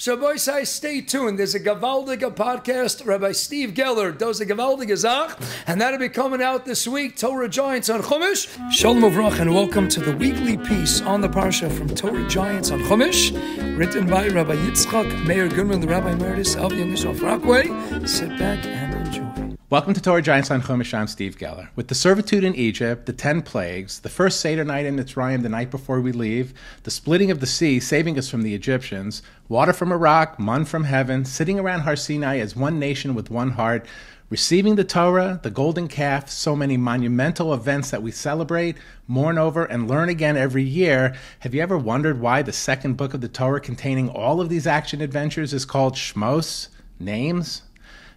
So, boys, I stay tuned. There's a gewaldige podcast. Rabbi Steve Geller does a gewaldige Zach, and that'll be coming out this week. Torah Giants on Chumash. Shalom Uvrach, and welcome to the weekly piece on the Parsha from Torah Giants on Chumash, written by Rabbi Rabbi Goodman, the Rabbi Emeritus of Yom Rockaway. Sit back and enjoy. Welcome to Torah Giants on Chumash. I'm Steve Geller. With the servitude in Egypt, the 10 plagues, the first Seder night in Mitzrayim the night before we leave, the splitting of the sea, saving us from the Egyptians, water from a rock, man from heaven, sitting around Har Sinai as one nation with one heart, receiving the Torah, the golden calf, so many monumental events that we celebrate, mourn over, and learn again every year. Have you ever wondered why the second book of the Torah containing all of these action adventures is called Shemos, names?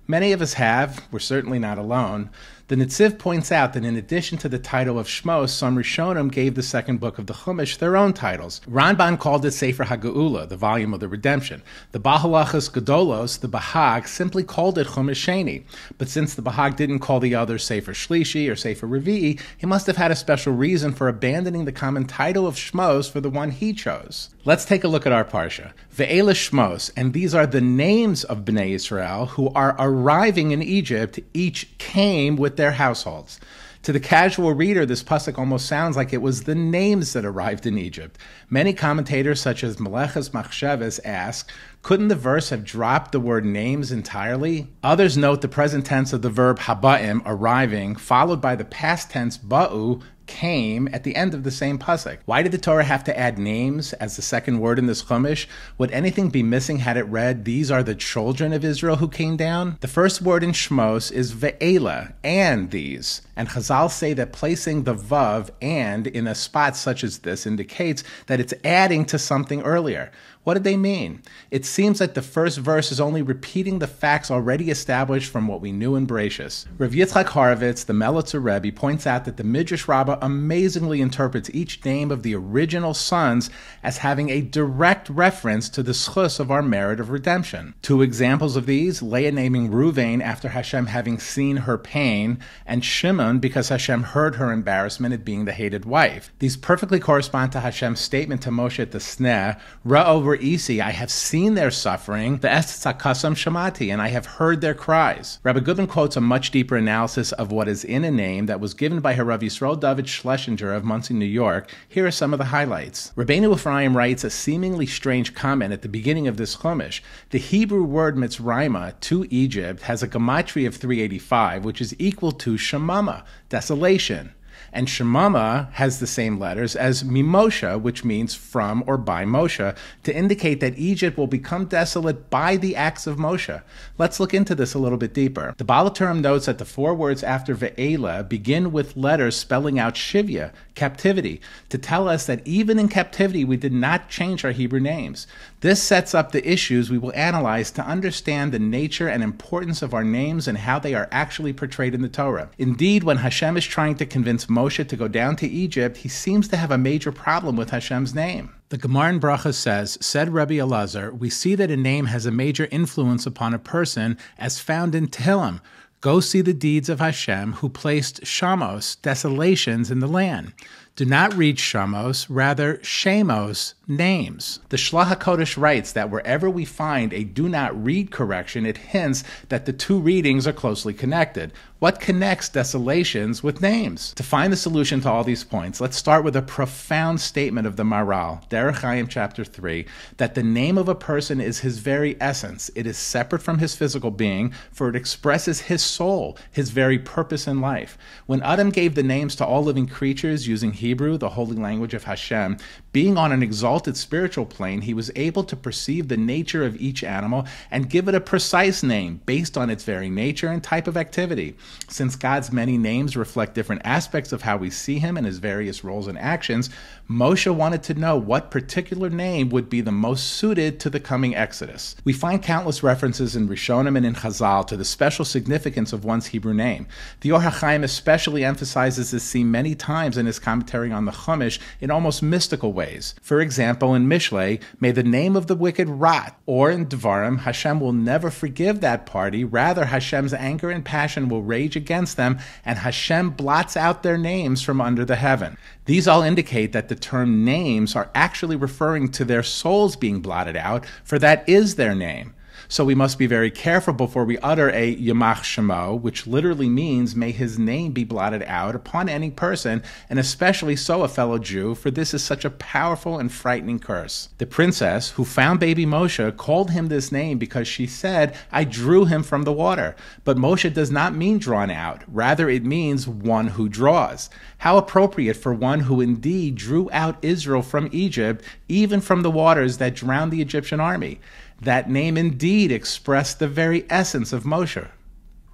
Many of us have. We're certainly not alone. The Netziv points out that in addition to the title of Shemos, some Rishonim gave the second book of the Chumash their own titles. Ramban called it Sefer HaGeula, the volume of the redemption. The Bahalachas Gedolos, the Bahag, simply called it Chumash Sheni. But since the Bahag didn't call the others Sefer Shlishi or Sefer Revi'i, he must have had a special reason for abandoning the common title of Shemos for the one he chose. Let's take a look at our Parsha. Ve'ela Shemos, and these are the names of Bnei Israel who are arriving in Egypt. Each came with their households. To the casual reader, this pasuk almost sounds like it was the names that arrived in Egypt. Many commentators, such as Meleches Machshavas, ask, couldn't the verse have dropped the word names entirely? Others note the present tense of the verb haba'im, arriving, followed by the past tense ba'u, came, at the end of the same pasuk. Why did the Torah have to add names as the second word in this Chumash? Would anything be missing had it read, these are the children of Israel who came down? The first word in Shemos is ve'ela, and these. And Chazal say that placing the vav and in a spot such as this indicates that it's adding to something earlier. What did they mean? It seems like the first verse is only repeating the facts already established from what we knew in Bereshis. Rav Yitzchak Horovitz, the Melitzer Rebbe, points out that the Midrash Rabbah amazingly interprets each name of the original sons as having a direct reference to the schus of our merit of redemption. Two examples of these, Leah naming Ruvain after Hashem having seen her pain, and Shimon because Hashem heard her embarrassment at being the hated wife. These perfectly correspond to Hashem's statement to Moshe at the Sneh, Ra'o Isi, I have seen their suffering, the Tzakasam Shamati, and I have heard their cries. Rabbi Goodman quotes a much deeper analysis of what is in a name that was given by HaRav Yisrael David Schlesinger of Monsey, New York. Here are some of the highlights. Rabbeinu Ephraim writes a seemingly strange comment at the beginning of this Chumash. The Hebrew word Mitzrayma, to Egypt, has a gematria of 385, which is equal to Shemama, desolation. And Shemama has the same letters as Mimosha, which means from or by Moshe, to indicate that Egypt will become desolate by the acts of Moshe. Let's look into this a little bit deeper. The Baal HaTurim notes that the four words after Ve'ela begin with letters spelling out Shivya, captivity, to tell us that even in captivity we did not change our Hebrew names. This sets up the issues we will analyze to understand the nature and importance of our names and how they are actually portrayed in the Torah. Indeed, when Hashem is trying to convince Moshe to go down to Egypt, he seems to have a major problem with Hashem's name. The Gemara in Bracha says, said Rabbi Elazar, we see that a name has a major influence upon a person as found in Tehillim. Go see the deeds of Hashem who placed Shamos, desolations, in the land. Do not read Shamos, rather Shemos, names. The Shlach HaKodesh writes that wherever we find a do not read correction, it hints that the two readings are closely connected. What connects desolations with names? To find the solution to all these points, let's start with a profound statement of the Maral, Derech Chaim chapter 3, that the name of a person is his very essence. It is separate from his physical being, for it expresses his soul, his very purpose in life. When Adam gave the names to all living creatures using Hebrew, the holy language of Hashem, being on an exalted spiritual plane, he was able to perceive the nature of each animal and give it a precise name based on its very nature and type of activity. Since God's many names reflect different aspects of how we see him and his various roles and actions, Moshe wanted to know what particular name would be the most suited to the coming Exodus. We find countless references in Rishonim and in Chazal to the special significance of one's Hebrew name. The Or HaChaim especially emphasizes this theme many times in his commentary on the Chumash in almost mystical ways. For example, in Mishlei, may the name of the wicked rot, or in Devarim, Hashem will never forgive that party, rather Hashem's anger and passion will rage against them, and Hashem blots out their names from under the heaven. These all indicate that the the term names are actually referring to their souls being blotted out, for that is their name. So we must be very careful before we utter a Yamach Shemo, which literally means may his name be blotted out upon any person, and especially so a fellow Jew, for this is such a powerful and frightening curse. The princess who found baby Moshe called him this name because she said, I drew him from the water. But Moshe does not mean drawn out. Rather, it means one who draws. How appropriate for one who indeed drew out Israel from Egypt, even from the waters that drowned the Egyptian army. That name indeed expressed the very essence of Moshe.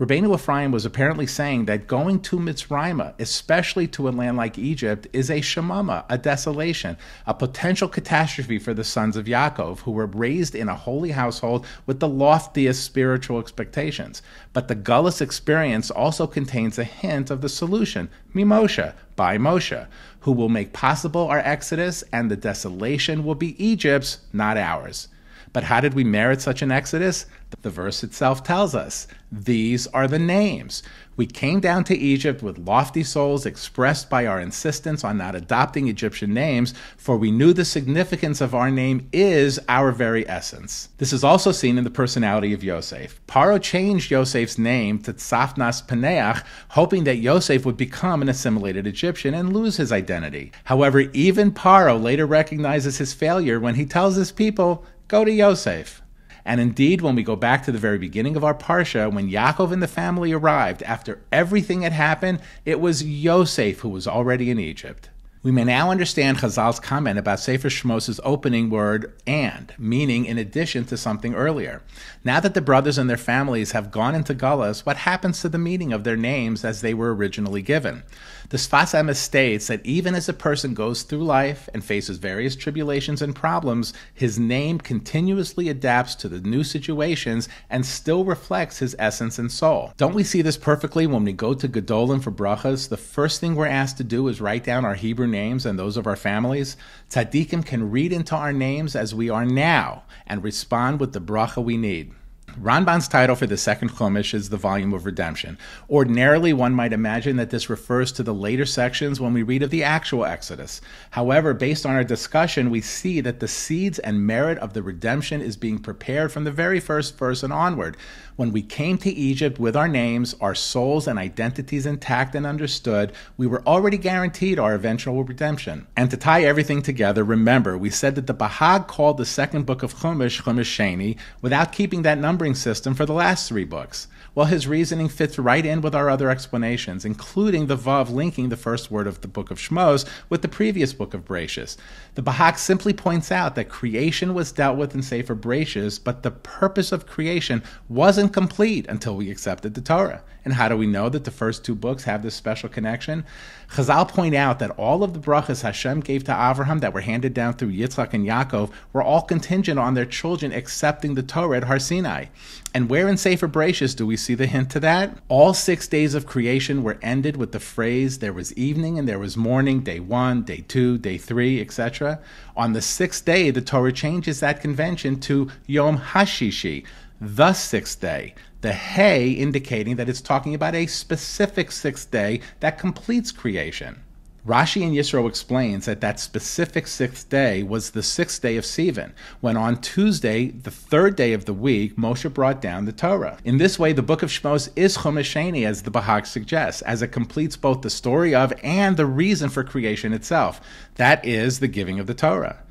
Rabbeinu Ephraim was apparently saying that going to Mitzrayim, especially to a land like Egypt, is a shemama, a desolation, a potential catastrophe for the sons of Yaakov, who were raised in a holy household with the loftiest spiritual expectations. But the Gullus experience also contains a hint of the solution, Mimoshe, by Moshe, who will make possible our exodus, and the desolation will be Egypt's, not ours. But how did we merit such an exodus? The verse itself tells us, these are the names. We came down to Egypt with lofty souls expressed by our insistence on not adopting Egyptian names, for we knew the significance of our name is our very essence. This is also seen in the personality of Yosef. Paro changed Yosef's name to Tzafnas Paneach, hoping that Yosef would become an assimilated Egyptian and lose his identity. However, even Paro later recognizes his failure when he tells his people, go to Yosef. And indeed, when we go back to the very beginning of our Parsha, when Yaakov and the family arrived, after everything had happened, it was Yosef who was already in Egypt. We may now understand Chazal's comment about Sefer Shemos' opening word, and, meaning in addition to something earlier. Now that the brothers and their families have gone into Gullus, what happens to the meaning of their names as they were originally given? The Sfas Emes states that even as a person goes through life and faces various tribulations and problems, his name continuously adapts to the new situations and still reflects his essence and soul. Don't we see this perfectly when we go to Gedolim for brachas? The first thing we're asked to do is write down our Hebrew names and those of our families. Tzaddikim can read into our names as we are now and respond with the bracha we need. Ramban's title for the second Chumash is the Volume of Redemption. Ordinarily, one might imagine that this refers to the later sections when we read of the actual Exodus. However, based on our discussion, we see that the seeds and merit of the redemption is being prepared from the very first verse and onward. When we came to Egypt with our names, our souls and identities intact and understood, we were already guaranteed our eventual redemption. And to tie everything together, remember, we said that the Bahag called the second book of Chumash, Chumash Sheni, without keeping that numbering system for the last three books. Well, his reasoning fits right in with our other explanations, including the Vav linking the first word of the Book of Shemos with the previous book of Bereshis. The Bahag simply points out that creation was dealt with in Sefer Bereshis, but the purpose of creation wasn't complete until we accepted the Torah. And how do we know that the first two books have this special connection? Chazal point out that all of the brachas Hashem gave to Avraham that were handed down through Yitzchak and Yaakov were all contingent on their children accepting the Torah at Har Sinai. And where in Sefer Bereshis do we see the hint to that? All 6 days of creation were ended with the phrase, there was evening and there was morning, day 1, day 2, day 3, etc. On the 6th day, the Torah changes that convention to Yom HaShishi, the 6th day. The Hey indicating that it's talking about a specific 6th day that completes creation. Rashi in Yisro explains that that specific 6th day was the 6th day of Sivan, when on Tuesday, the 3rd day of the week, Moshe brought down the Torah. In this way, the Book of Shemos is Chumash Sheni, as the Bahag suggests, as it completes both the story of and the reason for creation itself. That is the giving of the Torah.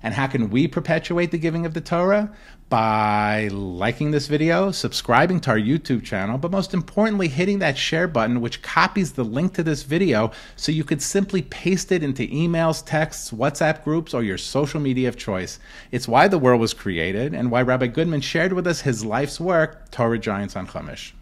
And how can we perpetuate the giving of the Torah? By liking this video, subscribing to our YouTube channel, but most importantly, hitting that share button which copies the link to this video so you could simply paste it into emails, texts, WhatsApp groups, or your social media of choice. It's why the world was created and why Rabbi Goodman shared with us his life's work, Torah Giants on Chumash.